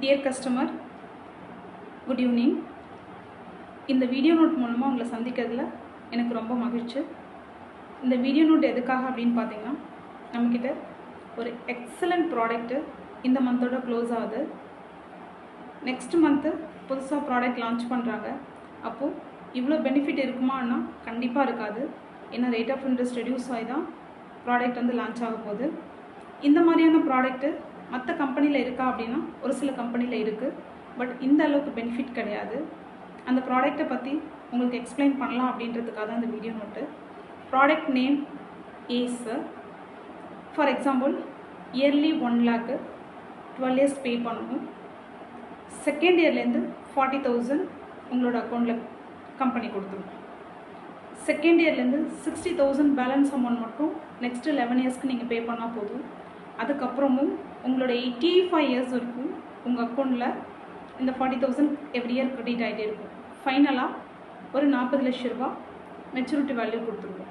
Dear customer, good evening. இந்த video note மூலமாக உங்களை சந்திக்கிறதுல எனக்கு ரொம்ப மகிழ்ச்சி. இந்த வீடியோ நோட் எதுக்காக அப்படின்னு பார்த்தீங்கன்னா, நம்மக்கிட்ட ஒரு எக்ஸலண்ட் ப்ராடக்ட்டு இந்த மந்தோட க்ளோஸ் ஆகுது. நெக்ஸ்ட் மந்த்து புதுசாக ப்ராடக்ட் லான்ச் பண்ணுறாங்க. அப்போது இவ்வளோ பெனிஃபிட் இருக்குமான்னா கண்டிப்பாக இருக்காது. ஏன்னா ரேட் ஆஃப் இன்ட்ரெஸ்ட் ரெடியூஸ் ஆகி தான் ப்ராடக்ட் வந்து லான்ச் ஆக போகுது. இந்த மாதிரியான ப்ராடக்ட்டு மற்ற கம்பெனியில் இருக்கா அப்படின்னா ஒரு சில கம்பெனியில் இருக்குது. பட் இந்த அளவுக்கு பெனிஃபிட் கிடையாது. அந்த ப்ராடக்ட்டை பற்றி உங்களுக்கு எக்ஸ்பிளைன் பண்ணலாம் அப்படின்றதுக்காக தான் இந்த வீடியோ நோட்டு. ப்ராடக்ட் நேம் ஏஸ். For example, yearly 1 lakh 12 years pay பண்ணணும். செகண்ட் இயர்லேருந்து 40,000 உங்களோட அக்கௌண்ட்டில் கம்பெனி கொடுத்துரும். செகண்ட் இயர்லேருந்து 60,000 பேலன்ஸ் அமௌண்ட் மட்டும் நெக்ஸ்ட்டு 11 yearsக்கு நீங்கள் பே பண்ணால் போதும். அதுக்கப்புறமும் உங்களோட 85 years வரைக்கும் உங்கள் அக்கௌண்ட்டில் இந்த 40,000 எவ்ரி இயர் கிரெடிட் ஆகிட்டே இருக்கும். ஃபைனலாக ஒரு 40 லட்ச ரூபா மெச்சூரிட்டி வேல்யூ கொடுத்துருவோம்.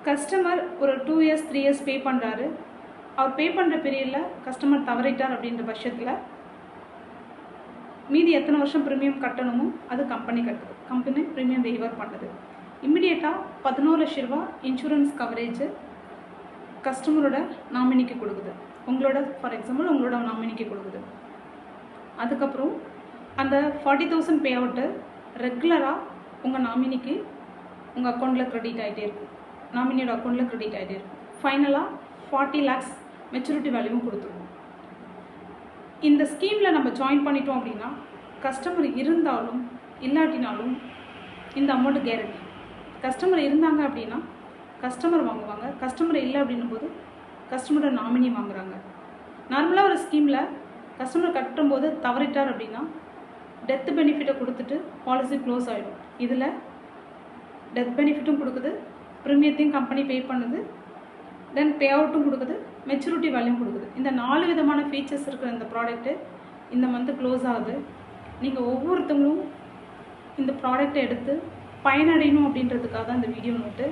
கஸ்டமர் ஒரு 2 years 3 years பே பண்ணுறாரு. அவர் பே பண்ணுற பீரியடில் கஸ்டமர் தவறிட்டார் அப்படின்ற பட்சத்தில் மீதி எத்தனை வருஷம் ப்ரீமியம் கட்டணுமோ அது கம்பெனி கட்டுது. கம்பெனி ப்ரீமியம் வெய்வர் பண்ணுது. இம்மிடியேட்டாக 11 லட்ச ரூபா இன்சூரன்ஸ் கவரேஜ் கஸ்டமரோட நாமினிக்கு கொடுக்குது. உங்களோட ஃபார் எக்ஸாம்பிள் உங்களோட நாமினிக்கு கொடுக்குது. அதுக்கப்புறம் அந்த 40,000 பே அவுட்டு ரெகுலராக உங்கள் நாமினிக்கு உங்கள் அக்கௌண்ட்டில் க்ரெடிட் ஆகிட்டே இருக்கும். நாமினியோட அக்கௌண்ட்டில் க்ரெடிட் ஆகிட்டே இருக்கும். ஃபைனலாக 40 lakhs மெச்சூரிட்டி வேல்யூவும் கொடுத்துருவோம். இந்த ஸ்கீமில் நம்ம ஜாயின் பண்ணிட்டோம் அப்படின்னா கஸ்டமர் இருந்தாலும் இல்லாட்டினாலும் இந்த அமௌண்ட்டு கேரண்டி. கஸ்டமர் இருந்தாங்க அப்படின்னா கஸ்டமர் வாங்குவாங்க. கஸ்டமர் இல்லை அப்படின்னும் போது கஸ்டமரோட நாமினி வாங்குறாங்க. நார்மலாக ஒரு ஸ்கீமில் கஸ்டமர் கட்டும்போது தவறிட்டார் அப்படின்னா டெத் பெனிஃபிட்டை கொடுத்துட்டு பாலிசி க்ளோஸ் ஆகிடும். இதில் டெத் பெனிஃபிட்டும் கொடுக்குது, ப்ரீமியத்தையும் கம்பெனி பே பண்ணுது, தென் பே அவுட்டும் கொடுக்குது, மெச்சூரிட்டி வேல்யூவும் கொடுக்குது. இந்த 4 விதமான ஃபீச்சர்ஸ் இருக்கிற இந்த ப்ராடக்ட்டு இந்த மந்த்து க்ளோஸ் ஆகுது. நீங்கள் ஒவ்வொருத்தவங்களும் இந்த ப்ராடக்டை எடுத்து பயனடையணும் அப்படின்றதுக்காக தான் இந்த வீடியோ நோட்டு.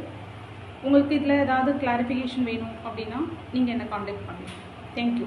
உங்களுக்கு இதில் ஏதாவது கிளாரிஃபிகேஷன் வேணும் அப்படின்னா நீங்கள் என்னை காண்டாக்ட் பண்ணுங்கள். தேங்க்யூ.